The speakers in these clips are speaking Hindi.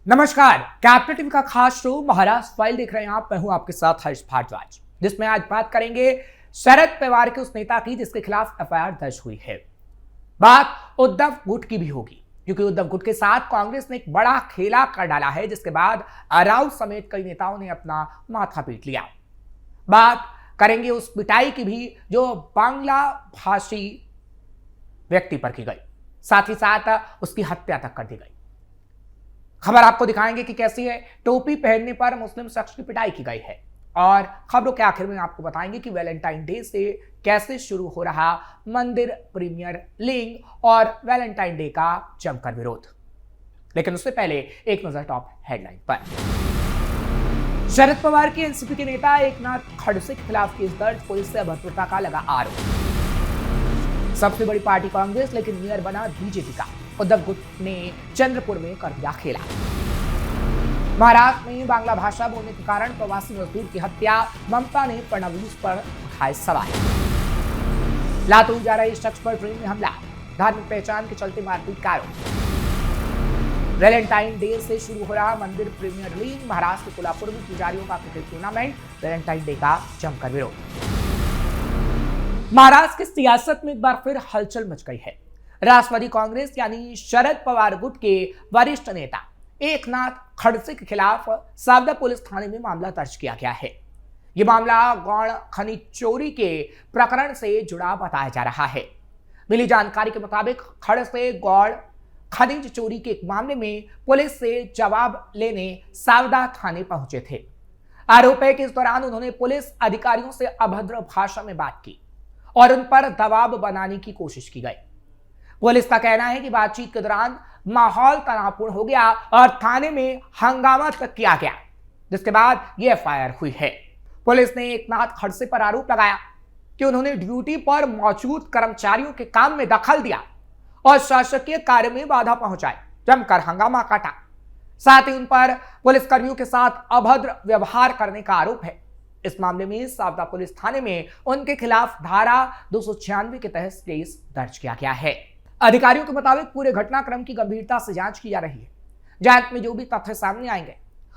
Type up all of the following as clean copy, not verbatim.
नमस्कार, कैपिटल टीवी का खास शो महाराष्ट्र फाइल देख रहे हैं आप। मैं हूं आपके साथ हर्ष भारद्वाज, जिसमें आज बात करेंगे शरद पवार के उस नेता की जिसके खिलाफ एफआईआर दर्ज हुई है। बात उद्धव गुट की भी होगी, क्योंकि उद्धव गुट के साथ कांग्रेस ने एक बड़ा खेला कर डाला है, जिसके बाद राउत समेत कई नेताओं ने अपना माथा पीट लिया। बात करेंगे उस पिटाई की भी जो बांग्ला भाषी व्यक्ति पर की गई, साथ ही साथ उसकी हत्या तक कर दी गई। खबर आपको दिखाएंगे कि कैसी है टोपी पहनने पर मुस्लिम शख्स की पिटाई की गई है, और खबरों के आखिर में आपको बताएंगे कि वैलेंटाइन डे से कैसे शुरू हो रहा मंदिर प्रीमियर लीग और वैलेंटाइन डे का जमकर विरोध। लेकिन उससे पहले एक नजर टॉप हेडलाइन पर। शरद पवार के एनसीपी के नेता एकनाथ खड़से के खिलाफ केस दर्ज, पुलिस से अभद्रता का लगा आरोप। सबसे बड़ी पार्टी कांग्रेस, लेकिन मेयर बना बीजेपी का। उद्धव गुट ने चंद्रपुर में कर दिया खेला। महाराष्ट्र में बांग्ला भाषा बोलने के कारण प्रवासी मजदूर की हत्या, ममता ने फडणवीस पर उठाए सवाल। लातूर जा रहे शख्स पर ट्रेन में हमला, धार्मिक पहचान के चलते मारपीट का आरोप। वैलेंटाइन डे से शुरू हो रहा मंदिर प्रीमियर लीग, महाराष्ट्र के कोल्हापुर में पुजारियों का क्रिकेट टूर्नामेंट, वैलेंटाइन डे का जमकर विरोध। महाराष्ट्र की सियासत में एक बार फिर हलचल मच गई है। राष्ट्रवादी कांग्रेस यानी शरद पवार गुट के वरिष्ठ नेता एकनाथ खड़से के खिलाफ सावदा पुलिस थाने में मामला दर्ज किया गया है। यह मामला गौड़ खनिज चोरी के प्रकरण से जुड़ा बताया जा रहा है। मिली जानकारी के मुताबिक खड़से गौड़ खनिज चोरी के एक मामले में पुलिस से जवाब लेने सावदा थाने पहुंचे थे। आरोप है कि इस दौरान उन्होंने पुलिस अधिकारियों से अभद्र भाषा में बात की और उन पर दबाव बनाने की कोशिश की गई। पुलिस का कहना है कि बातचीत के दौरान माहौल तनावपूर्ण हो गया और थाने में हंगामा तक किया गया, जिसके बाद यह एफआईआर हुई है। पुलिस ने एकनाथ खड़से पर आरोप लगाया कि उन्होंने ड्यूटी पर मौजूद कर्मचारियों के काम में दखल दिया और शासकीय कार्य में बाधा पहुंचाई, जमकर हंगामा काटा। साथ ही उन पर पुलिसकर्मियों के साथ अभद्र व्यवहार करने का आरोप है। इस मामले में सावदा पुलिस थाने में उनके खिलाफ धारा 296 के तहत केस दर्ज किया गया है। अधिकारियों के मुताबिक पूरे घटनाक्रम की गंभीरता से जांच की जा रही है। जांच में जो भी तथ्य सामने आएंगे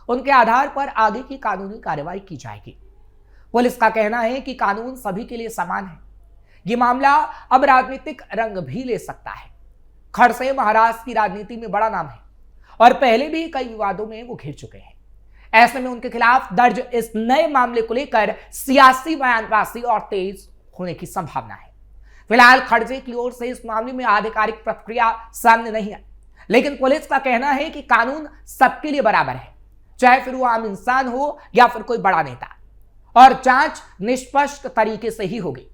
उनके आधार पर आगे की कानूनी कार्रवाई की जाएगी। पुलिस का कहना है कि कानून सभी के लिए समान है। ये मामला अब राजनीतिक रंग भी ले सकता है। खड़से महाराष्ट्र की राजनीति में बड़ा नाम है और पहले भी कई विवादों में वो घिर चुके हैं। ऐसे में उनके खिलाफ दर्ज इस नए मामले को लेकर सियासी बयानबाजी और तेज होने की संभावना है। फिलहाल खड़से की ओर से इस मामले में आधिकारिक प्रतिक्रिया सामने नहीं है, लेकिन पुलिस का कहना है कि कानून सबके लिए बराबर है, चाहे फिर वो आम इंसान हो या फिर कोई बड़ा नेता, और जांच निष्पक्ष तरीके से ही होगी।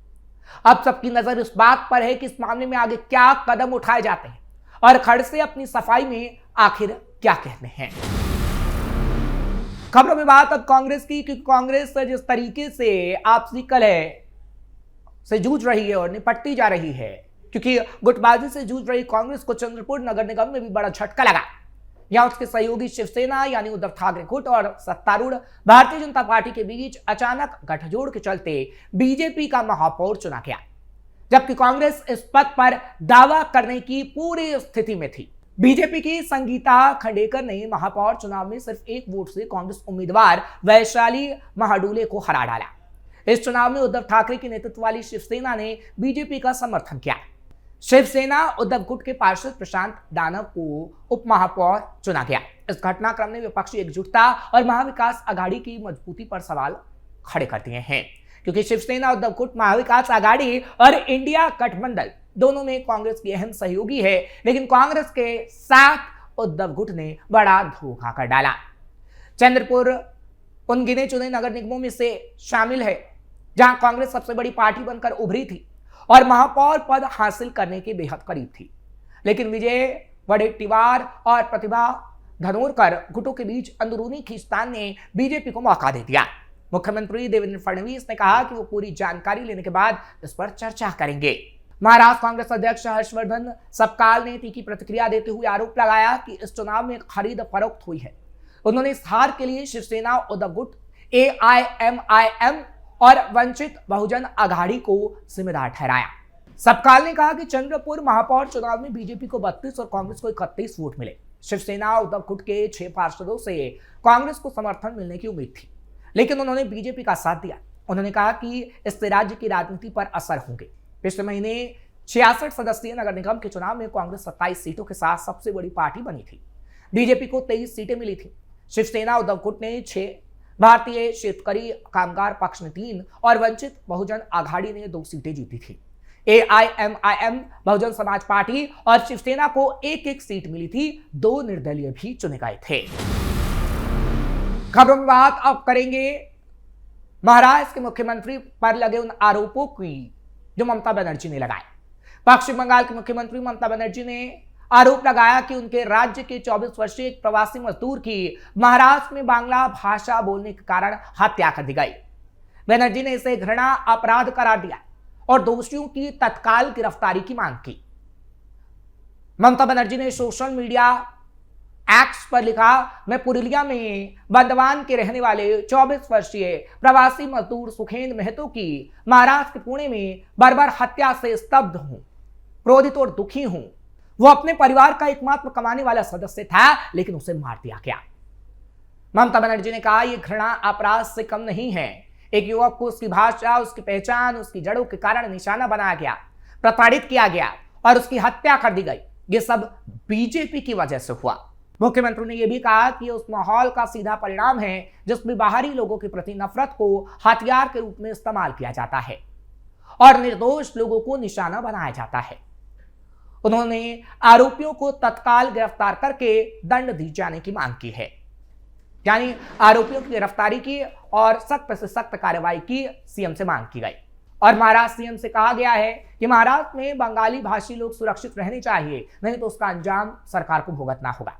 अब सबकी नजर इस बात पर है कि इस मामले में आगे क्या कदम उठाए जाते हैं और खड़से अपनी सफाई में आखिर क्या कहते हैं। खबरों में बात अब कांग्रेस की, क्योंकि कांग्रेस जिस तरीके से आपसी कलह से जूझ रही है और निपटती जा रही है, क्योंकि गुटबाजी से जूझ रही कांग्रेस को चंद्रपुर नगर निगम में भी बड़ा झटका लगा। यहां उसके सहयोगी शिवसेना यानी उद्धव ठाकरे गुट और सत्तारूढ़ भारतीय जनता पार्टी के बीच अचानक गठजोड़ के चलते बीजेपी का महापौर चुना गया, जबकि कांग्रेस इस पद पर दावा करने की पूरी स्थिति में थी। बीजेपी की संगीता खंडेकर ने महापौर चुनाव में सिर्फ एक वोट से कांग्रेस उम्मीदवार वैशाली महाडुले को हरा डाला। इस चुनाव में उद्धव ठाकरे के नेतृत्व वाली शिवसेना ने बीजेपी का समर्थन किया। शिवसेना उद्धव गुट के पार्षद प्रशांत दानव को उप महापौर चुना गया। इस घटनाक्रम ने विपक्षी एकजुटता और महाविकास आघाड़ी की मजबूती पर सवाल खड़े कर दिए हैं, क्योंकि शिवसेना उद्धव गुट महाविकास आघाड़ी और इंडिया गठबंधन दोनों में कांग्रेस की अहम सहयोगी है, लेकिन कांग्रेस के साथ उद्धव गुट ने बड़ा धोखा कर डाला। चंद्रपुर उन गिने चुने नगर निगमों में से शामिल है जहां कांग्रेस सबसे बड़ी पार्टी बनकर उभरी थी और महापौर पद हासिल करने के बेहद करीब थी, लेकिन विजय वडेट्टीवार और प्रतिभा धनोरकर गुटों के बीच अंदरूनी खींचतान ने बीजेपी को मौका दे दिया। मुख्यमंत्री देवेंद्र फडणवीस ने कहा कि वो पूरी जानकारी लेने के बाद इस पर चर्चा करेंगे। महाराष्ट्र कांग्रेस अध्यक्ष हर्षवर्धन सपकाल ने तीखी प्रतिक्रिया देते हुए आरोप लगाया कि इस चुनाव में खरीद फरोख्त हुई है। उन्होंने इस हार के लिए शिवसेना, उद्धव गुट, AIMIM और वंचित बहुजन आघाड़ी को जिम्मेदार ठहराया। सपकाल ने कहा कि चंद्रपुर महापौर चुनाव में बीजेपी को 32 और कांग्रेस को 31 वोट मिले। शिवसेना उद्धव गुट के 6 पार्षदों से कांग्रेस को समर्थन मिलने की उम्मीद थी, लेकिन उन्होंने बीजेपी का साथ दिया। उन्होंने कहा कि इससे राज्य की राजनीति पर असर होंगे। पिछले महीने 66 सदस्यीय नगर निगम के चुनाव में कांग्रेस 27 सीटों के साथ सबसे बड़ी पार्टी बनी थी। बीजेपी को 23 सीटें मिली थी। शिवसेना उद्धव गुट ने 6, भारतीय शेतकरी कामगार पक्ष ने 3 और वंचित बहुजन आघाड़ी ने 2 सीटें जीती थी। AIMIM, बहुजन समाज पार्टी और शिवसेना को 1-1 सीट मिली थी। 2 निर्दलीय भी चुने गए थे। खबरों में बात अब करेंगे महाराष्ट्र के मुख्यमंत्री पर लगे उन आरोपों की जो ममता बनर्जी ने लगाए। पश्चिम बंगाल के मुख्यमंत्री ममता बनर्जी ने आरोप लगाया कि उनके राज्य के 24 वर्षीय एक प्रवासी मजदूर की महाराष्ट्र में बांग्ला भाषा बोलने के कारण हत्या कर दी गई। बनर्जी ने इसे घृणा अपराध करार दिया और दोषियों की तत्काल गिरफ्तारी की मांग की। ममता बनर्जी ने सोशल मीडिया एक्स पर लिखा, मैं पुरुलिया में बंदवान के रहने वाले 24 वर्षीय प्रवासी मजदूर सुखेंद्र महतो की महाराष्ट्र के पुणे में बर्बर हत्या से स्तब्ध हूं, क्रोधित और दुखी हूं। वो अपने परिवार का एकमात्र कमाने वाला सदस्य था, लेकिन उसे मार दिया गया। ममता बनर्जी ने कहा, यह घृणा अपराध से कम नहीं है। एक युवक को उसकी भाषा, उसकी पहचान, उसकी जड़ों के कारण निशाना बनाया गया, प्रताड़ित किया गया और उसकी हत्या कर दी गई। ये सब बीजेपी की वजह से हुआ। मुख्यमंत्री ने यह भी कहा कि उस माहौल का सीधा परिणाम है जिसमें बाहरी लोगों के प्रति नफरत को हथियार के रूप में इस्तेमाल किया जाता है और निर्दोष लोगों को निशाना बनाया जाता है। उन्होंने आरोपियों को तत्काल गिरफ्तार करके दंड दी जाने की मांग की है, यानी आरोपियों की गिरफ्तारी की और सख्त से सख्त कार्रवाई की सीएम से मांग की गई। और महाराष्ट्र सीएम से कहा गया है कि महाराष्ट्र में बंगाली भाषी लोग सुरक्षित रहने चाहिए, नहीं तो उसका अंजाम सरकार को भुगतना होगा।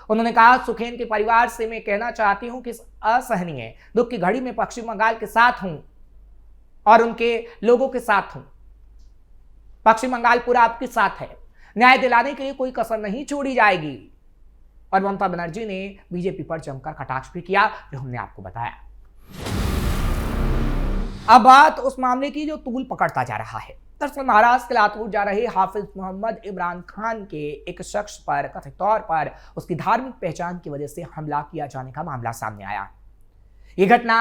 उन्होंने कहा, सुखेन के परिवार से मैं कहना चाहती हूं कि इस असहनीय दुख की घड़ी में पश्चिम बंगाल के साथ हूं और उनके लोगों के साथ हूं। पश्चिम बंगाल पूरा आपके साथ है। न्याय दिलाने के लिए कोई कसर नहीं छोड़ी जाएगी। और ममता बनर्जी ने बीजेपी पर जमकर कटाक्ष भी किया, जो हमने आपको बताया। अब बात उस मामले की जो तूल पकड़ता जा रहा है। दरअसल महाराष्ट्र के लातूर जा रहे हाफिज मोहम्मद इमरान खान के एक शख्स पर कथित तौर पर उसकी धार्मिक पहचान की वजह से हमला किया जाने का मामला सामने आया। यह घटना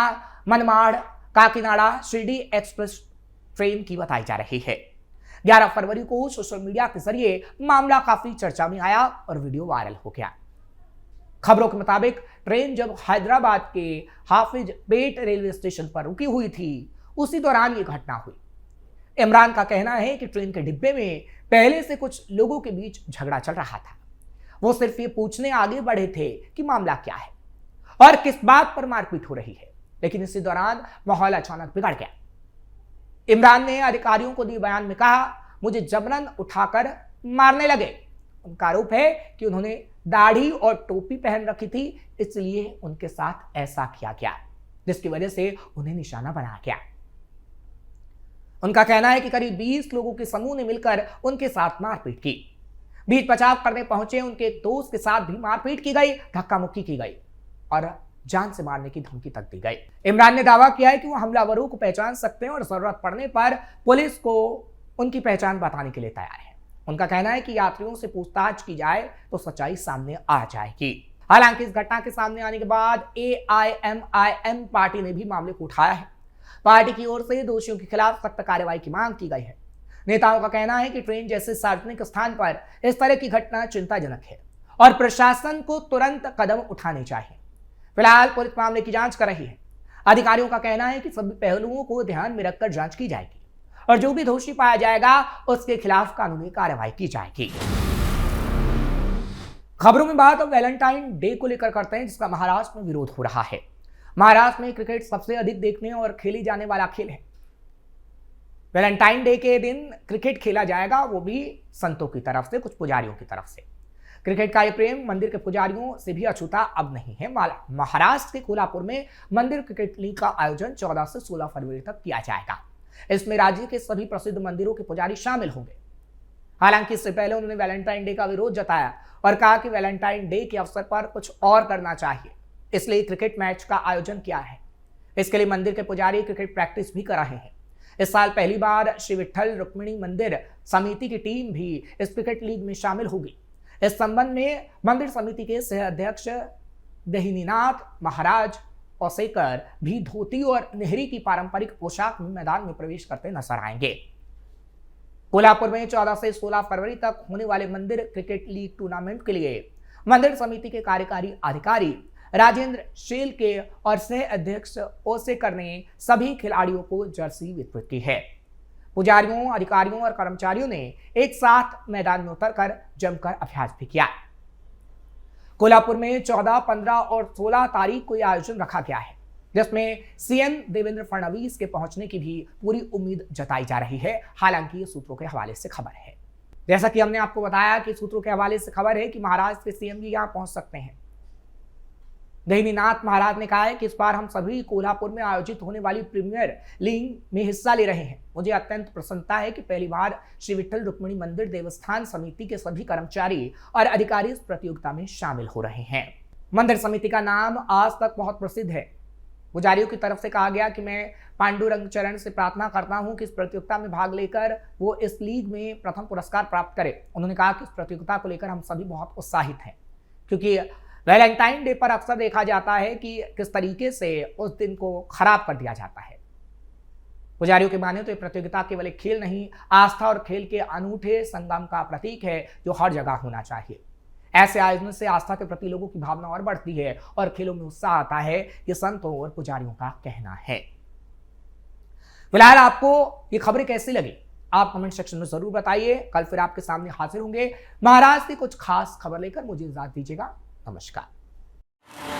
मनमाड़ काकीनाडा शिरडी एक्सप्रेस ट्रेन की बताई जा रही है। 11 फरवरी को सोशल मीडिया के जरिए मामला काफी चर्चा में आया और वीडियो वायरल हो गया। खबरों के मुताबिक ट्रेन जब हैदराबाद के हाफिज पेट रेलवे स्टेशन पर रुकी हुई थी, उसी दौरान यह घटना हुई। इमरान का कहना है कि ट्रेन के डिब्बे में पहले से कुछ लोगों के बीच झगड़ा चल रहा था। वो सिर्फ ये पूछने आगे बढ़े थे कि मामला क्या है और किस बात पर मारपीट हो रही है, लेकिन इसी दौरान माहौल अचानक बिगड़ गया। इमरान ने अधिकारियों को दिए बयान में कहा, मुझे जबरन उठाकर मारने लगे। उनका आरोप है कि उन्होंने दाढ़ी और टोपी पहन रखी थी, इसलिए उनके साथ ऐसा किया गया, जिसकी वजह से उन्हें निशाना बनाया गया। उनका कहना है कि करीब 20 लोगों के समूह ने मिलकर उनके साथ मारपीट की। बीच बचाव करने पहुंचे उनके एक दोस्त के साथ भी मारपीट की गई, धक्का मुक्की की गई और जान से मारने की धमकी तक दी गई। इमरान ने दावा किया है कि वो हमलावरों को पहचान सकते हैं और जरूरत पड़ने पर पुलिस को उनकी पहचान बताने के लिए तैयार है। उनका कहना है कि यात्रियों से पूछताछ की जाए तो सच्चाई सामने आ जाएगी। हालांकि इस घटना के सामने आने के बाद AIMIM पार्टी ने भी मामले को उठाया है। पार्टी की ओर से दोषियों के खिलाफ सख्त कार्रवाई की मांग की गई है। नेताओं का कहना है कि ट्रेन जैसे सार्वजनिक स्थान पर इस तरह की घटना चिंताजनक है और प्रशासन को तुरंत कदम उठाने चाहिए। फिलहाल पुलिस मामले की जांच कर रही है। अधिकारियों का कहना है कि सभी पहलुओं को ध्यान में रखकर जांच की जाएगी और जो भी दोषी पाया जाएगा उसके खिलाफ कानूनी कार्रवाई की जाएगी। खबरों में बात अब वैलेंटाइन डे को लेकर करते हैं, जिसका महाराष्ट्र में विरोध हो रहा है। महाराष्ट्र में क्रिकेट सबसे अधिक देखने और खेली जाने वाला खेल है। वैलेंटाइन डे के दिन क्रिकेट खेला जाएगा, वो भी संतों की तरफ से, कुछ पुजारियों की तरफ से। क्रिकेट का ये प्रेम मंदिर के पुजारियों से भी अछूता अब नहीं है। महाराष्ट्र के कोल्हापुर में मंदिर क्रिकेट लीग का आयोजन 14 से 16 फरवरी तक किया जाएगा। इसमें राज्य के सभी प्रसिद्ध मंदिरों के पुजारी शामिल होंगे। हालांकि इससे पहले उन्होंने वैलेंटाइन डे का विरोध जताया और कहा कि वैलेंटाइन डे के अवसर पर कुछ और करना चाहिए, इसलिए क्रिकेट मैच का आयोजन किया है। इसके लिए मंदिर के पुजारी क्रिकेट प्रैक्टिस भी कर रहे हैं। इस साल पहली बार श्री विठल रुक्मिणी मंदिर समिति की टीम भी इस क्रिकेट लीग में शामिल होगी। इस संबंध में मंदिर समिति के सह अध्यक्ष दहिनीनाथ महाराज औसेकर भी धोती और नेहरी की पारंपरिक पोशाक में मैदान में प्रवेश करते नजर आएंगे। कोल्हापुर में 14 से 16 फरवरी तक होने वाले मंदिर क्रिकेट लीग टूर्नामेंट के लिए मंदिर समिति के कार्यकारी अधिकारी राजेंद्र शेलके और सह अध्यक्ष ओसेकर ने सभी खिलाड़ियों को जर्सी वितरित की है। पुजारियों, अधिकारियों और कर्मचारियों ने एक साथ मैदान में उतरकर जमकर अभ्यास भी किया। कोल्हापुर में 14, 15 और 16 तारीख को यह आयोजन रखा गया है, जिसमें सीएम देवेंद्र फडणवीस के पहुंचने की भी पूरी उम्मीद जताई जा रही है। हालांकि सूत्रों के हवाले से खबर है, जैसा कि हमने आपको बताया कि सूत्रों के हवाले से खबर है कि महाराष्ट्र के सीएम भी यहां पहुंच सकते हैं। दहिनीनाथ महाराज ने कहा है कि इस बार हम सभी कोल्हापुर में आयोजित होने वाली प्रीमियर लीग में हिस्सा ले रहे हैं। मुझे अत्यंत प्रसन्नता है कि पहली बार श्री विठ्ठल रुक्मिणी मंदिर देवस्थान समिति के सभी कर्मचारी और अधिकारी इस प्रतियोगिता में शामिल हो रहे हैं। मंदिर समिति का नाम आज तक बहुत प्रसिद्ध है। पुजारियों की तरफ से कहा गया कि मैं पांडुरंग चरण से प्रार्थना करता हूं कि इस प्रतियोगिता में भाग लेकर वो इस लीग में प्रथम पुरस्कार प्राप्त करे। उन्होंने कहा कि इस प्रतियोगिता को लेकर हम सभी बहुत उत्साहित हैं, क्योंकि वैलेंटाइन डे पर अक्सर देखा जाता है कि किस तरीके से उस दिन को खराब कर दिया जाता है। पुजारियों के माने तो ये प्रतियोगिता केवल एक खेल नहीं, आस्था और खेल के अनूठे संगम का प्रतीक है, जो हर जगह होना चाहिए। ऐसे आयोजन से आस्था के प्रति लोगों की भावना और बढ़ती है और खेलों में उत्साह आता है, ये संतों और पुजारियों का कहना है। फिलहाल आपको ये खबरें कैसी लगी, आप कमेंट सेक्शन में जरूर बताइए। कल फिर आपके सामने हाजिर होंगे महाराष्ट्र की कुछ खास खबर लेकर। मुझे इजाजत दीजिएगा। नमस्कार।